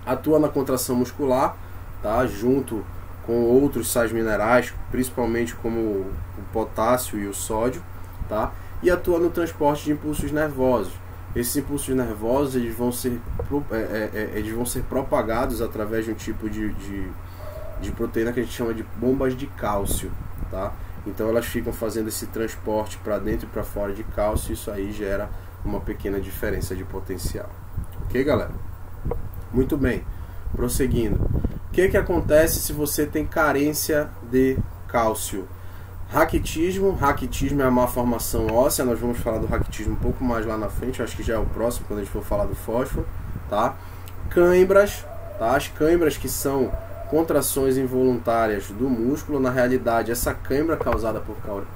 Atua na contração muscular, tá? Junto com outros sais minerais, principalmente como o potássio e o sódio, tá? E atua no transporte de impulsos nervosos. Esses impulsos nervosos eles vão ser propagados através de um tipo de proteína que a gente chama de bombas de cálcio, tá? Então elas ficam fazendo esse transporte para dentro e para fora de cálcio, e isso aí gera uma pequena diferença de potencial. Ok, galera? Muito bem. Prosseguindo. O que acontece se você tem carência de cálcio? Raquitismo é a má formação óssea. Nós vamos falar do raquitismo um pouco mais lá na frente, acho que já é o próximo quando a gente for falar do fósforo, tá? Cãibras, tá? As cãibras que são contrações involuntárias do músculo, na realidade essa cãibra causada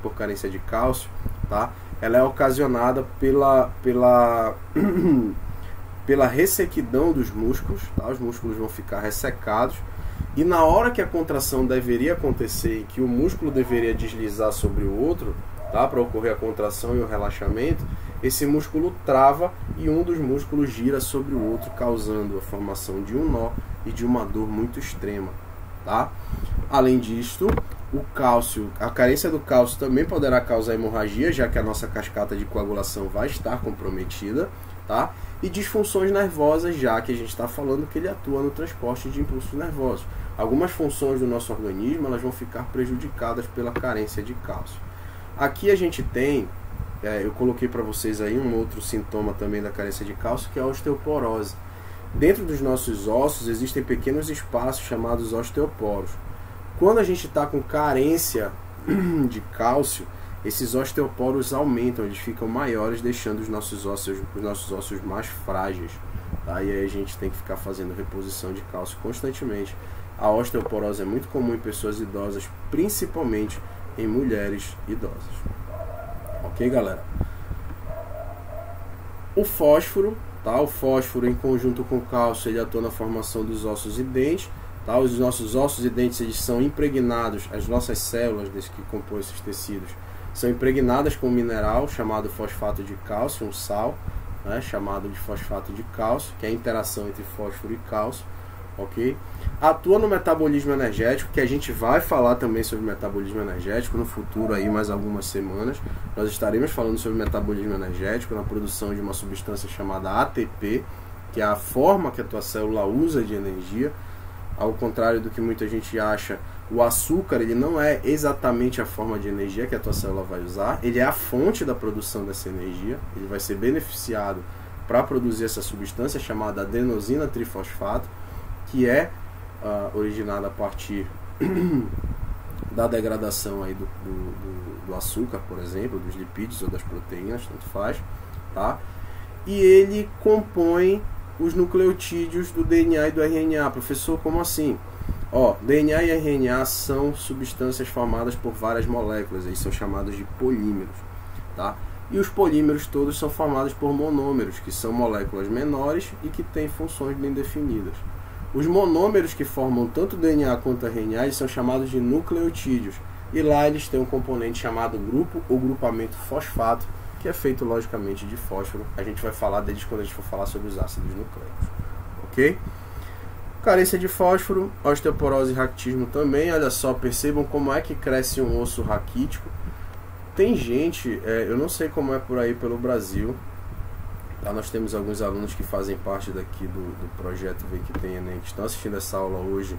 por carência de cálcio, tá? Ela é ocasionada pela ressequidão dos músculos, tá? Os músculos vão ficar ressecados. E na hora que a contração deveria acontecer e que o músculo deveria deslizar sobre o outro, tá, para ocorrer a contração e o relaxamento, esse músculo trava e um dos músculos gira sobre o outro, causando a formação de um nó e de uma dor muito extrema, tá? Além disto, a carência do cálcio também poderá causar hemorragia, já que a nossa cascata de coagulação vai estar comprometida, tá? E disfunções nervosas, já que a gente está falando que ele atua no transporte de impulsos nervosos. Algumas funções do nosso organismo elas vão ficar prejudicadas pela carência de cálcio. Aqui a gente tem, eu coloquei para vocês aí um outro sintoma também da carência de cálcio, que é a osteoporose. Dentro dos nossos ossos existem pequenos espaços chamados osteoporos. Quando a gente está com carência de cálcio, esses osteoporos aumentam, eles ficam maiores, deixando os nossos ossos mais frágeis. Tá? E aí a gente tem que ficar fazendo reposição de cálcio constantemente. A osteoporose é muito comum em pessoas idosas, principalmente em mulheres idosas. Ok, galera? O fósforo, tá? O fósforo em conjunto com o cálcio, ele atua na formação dos ossos e dentes. Tá? Os nossos ossos e dentes, eles são impregnados, as nossas células que compõem esses tecidos, são impregnadas com um mineral chamado fosfato de cálcio, um sal, né, chamado de fosfato de cálcio, que é a interação entre fósforo e cálcio, ok? Atua no metabolismo energético, que a gente vai falar também sobre metabolismo energético no futuro, aí mais algumas semanas. Nós estaremos falando sobre metabolismo energético na produção de uma substância chamada ATP, que é a forma que a tua célula usa de energia. Ao contrário do que muita gente acha, o açúcar ele não é exatamente a forma de energia que a tua célula vai usar, ele é a fonte da produção dessa energia, ele vai ser beneficiado para produzir essa substância chamada adenosina trifosfato, que é originada a partir da degradação aí do açúcar, por exemplo, dos lipídios ou das proteínas, tanto faz, tá? E ele compõe os nucleotídeos do DNA e do RNA. Professor, como assim? DNA e RNA são substâncias formadas por várias moléculas, eles são chamados de polímeros, tá? E os polímeros todos são formados por monômeros, que são moléculas menores e que têm funções bem definidas. Os monômeros que formam tanto DNA quanto RNA, eles são chamados de nucleotídeos, e lá eles têm um componente chamado grupo ou grupamento fosfato, que é feito logicamente de fósforo. A gente vai falar deles quando a gente for falar sobre os ácidos nucleicos, ok? Carência de fósforo, osteoporose e raquitismo também. Olha só, percebam como é que cresce um osso raquítico. Tem gente, eu não sei como é por aí pelo Brasil, tá? Nós temos alguns alunos que fazem parte daqui do projeto Vem Que Tem Enem, que estão assistindo essa aula hoje,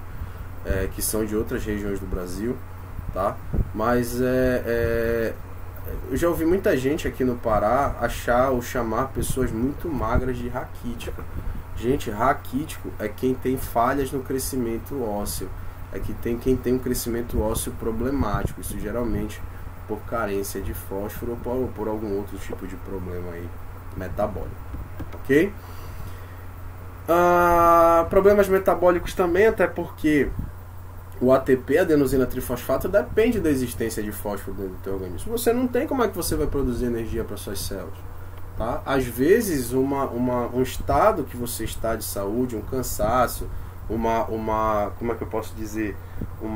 que são de outras regiões do Brasil, tá? Mas eu já ouvi muita gente aqui no Pará achar ou chamar pessoas muito magras de raquítica. Gente, raquítico é quem tem falhas no crescimento ósseo, quem tem um crescimento ósseo problemático, isso geralmente por carência de fósforo ou por algum outro tipo de problema aí metabólico, ok? Problemas metabólicos também, até porque o ATP, adenosina trifosfato, depende da existência de fósforo dentro do teu organismo. Se você não tem, como é que você vai produzir energia para suas células? Tá? Às vezes, um estado que você está de saúde, um cansaço, como é que eu posso dizer? Um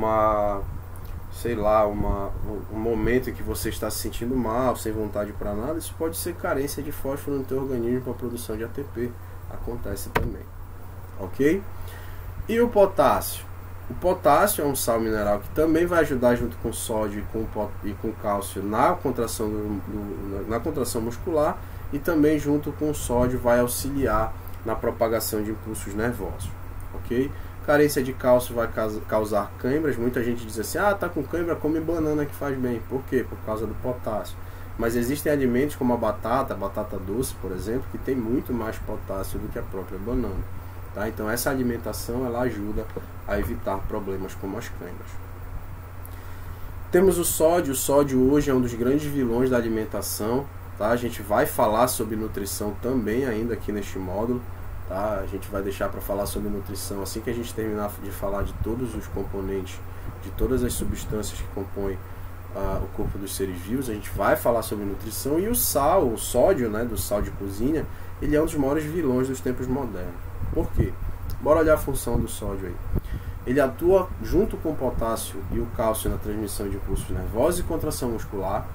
momento em que você está se sentindo mal, sem vontade para nada, isso pode ser carência de fósforo no teu organismo para a produção de ATP. Acontece também. Ok? E o potássio? O potássio é um sal mineral que também vai ajudar junto com sódio e com cálcio na contração, na contração muscular, e também junto com o sódio vai auxiliar na propagação de impulsos nervosos. Ok? Carência de cálcio vai causar câimbras. Muita gente diz assim, tá com câimbra, come banana que faz bem. Por quê? Por causa do potássio. Mas existem alimentos como a batata doce, por exemplo, que tem muito mais potássio do que a própria banana. Tá? Então essa alimentação ela ajuda a evitar problemas como as câimbras. Temos o sódio. O sódio hoje é um dos grandes vilões da alimentação. Tá? A gente vai falar sobre nutrição também ainda aqui neste módulo. Tá? A gente vai deixar para falar sobre nutrição assim que a gente terminar de falar de todos os componentes, de todas as substâncias que compõem o corpo dos seres vivos. A gente vai falar sobre nutrição. E o sódio, né, do sal de cozinha, ele é um dos maiores vilões dos tempos modernos. Por quê? Bora olhar a função do sódio aí. Ele atua junto com o potássio e o cálcio na transmissão de impulsos nervosos e contração muscular.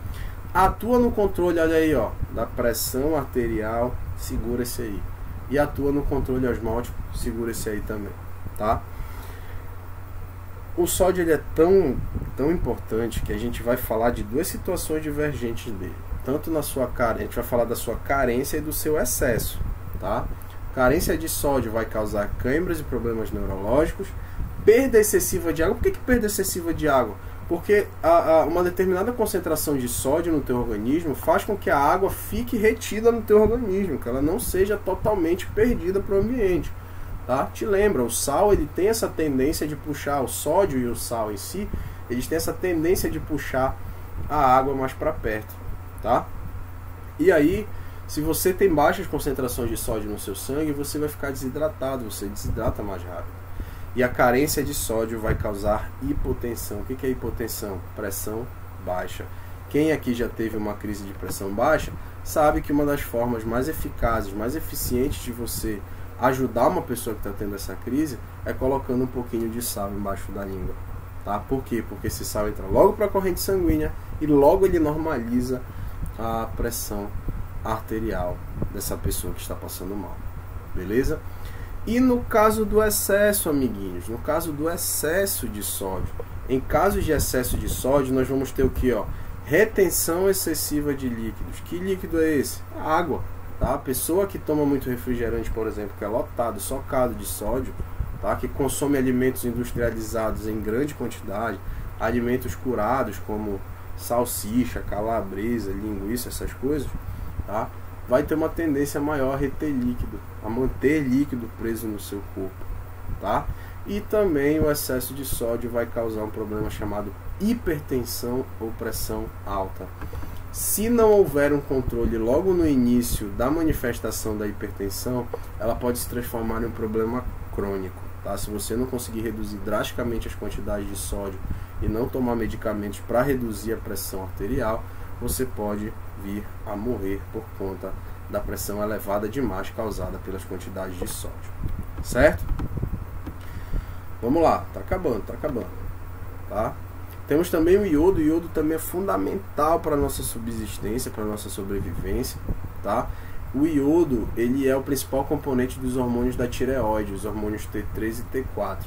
Atua no controle, olha aí, da pressão arterial, segura esse aí. E atua no controle osmótico, segura esse aí também, tá? O sódio ele é tão importante que a gente vai falar de duas situações divergentes dele. Tanto na sua a gente vai falar da sua carência e do seu excesso, tá? Carência de sódio vai causar câimbras e problemas neurológicos. Perda excessiva de água. Por que perda excessiva de água? Porque uma determinada concentração de sódio no teu organismo faz com que a água fique retida no teu organismo, que ela não seja totalmente perdida para o ambiente. Tá? Te lembra, o sal ele tem essa tendência de puxar, o sódio e o sal em si, eles têm essa tendência de puxar a água mais para perto, tá? E aí, se você tem baixas concentrações de sódio no seu sangue, você vai ficar desidratado, você desidrata mais rápido. E a carência de sódio vai causar hipotensão. O que é hipotensão? Pressão baixa. Quem aqui já teve uma crise de pressão baixa, sabe que uma das formas mais eficazes, mais eficientes de você ajudar uma pessoa que está tendo essa crise é colocando um pouquinho de sal embaixo da língua. Tá? Por quê? Porque esse sal entra logo para a corrente sanguínea e logo ele normaliza a pressão arterial dessa pessoa que está passando mal. Beleza? E no caso do excesso, amiguinhos, no caso do excesso de sódio, em casos de excesso de sódio, nós vamos ter o que? Retenção excessiva de líquidos. Que líquido é esse? A água. Tá? A pessoa que toma muito refrigerante, por exemplo, que é lotado, socado de sódio, tá? Que consome alimentos industrializados em grande quantidade, alimentos curados como salsicha, calabresa, linguiça, essas coisas, tá? Vai ter uma tendência maior a reter líquido, a manter líquido preso no seu corpo, tá? E também o excesso de sódio vai causar um problema chamado hipertensão ou pressão alta. Se não houver um controle logo no início da manifestação da hipertensão, ela pode se transformar em um problema crônico, tá? Se você não conseguir reduzir drasticamente as quantidades de sódio e não tomar medicamentos para reduzir a pressão arterial, você pode vir a morrer por conta da pressão elevada demais causada pelas quantidades de sódio. Certo? Vamos lá, tá acabando, tá? Temos também o iodo. O iodo também é fundamental para a nossa subsistência, para a nossa sobrevivência, tá? O iodo, ele é o principal componente dos hormônios da tireoide, os hormônios T3 e T4.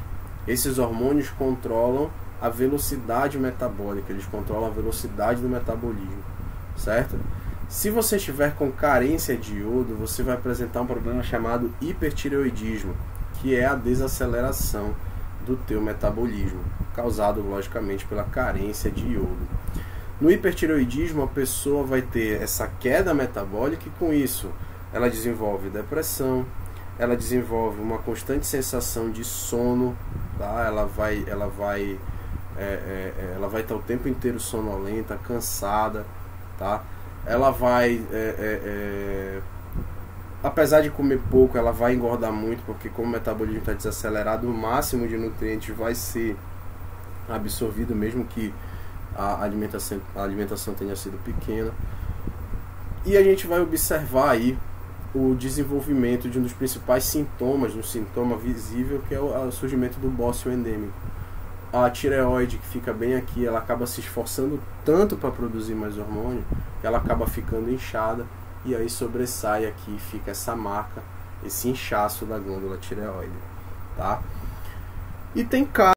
Esses hormônios controlam a velocidade metabólica, eles controlam a velocidade do metabolismo, certo? Se você estiver com carência de iodo, você vai apresentar um problema chamado hipertireoidismo, que é a desaceleração do teu metabolismo, causado logicamente pela carência de iodo. No hipertireoidismo, a pessoa vai ter essa queda metabólica e com isso ela desenvolve depressão, ela desenvolve uma constante sensação de sono, tá? Ela vai estar o tempo inteiro sonolenta, cansada, tá? Ela vai, apesar de comer pouco, ela vai engordar muito, porque como o metabolismo está desacelerado, o máximo de nutrientes vai ser absorvido, mesmo que a alimentação tenha sido pequena. E a gente vai observar aí o desenvolvimento de um dos principais sintomas, um sintoma visível, que é o surgimento do bócio endêmico. A tireoide, que fica bem aqui, ela acaba se esforçando tanto para produzir mais hormônio, que ela acaba ficando inchada, e aí sobressai aqui, fica essa marca, esse inchaço da glândula tireoide, tá? E tem casos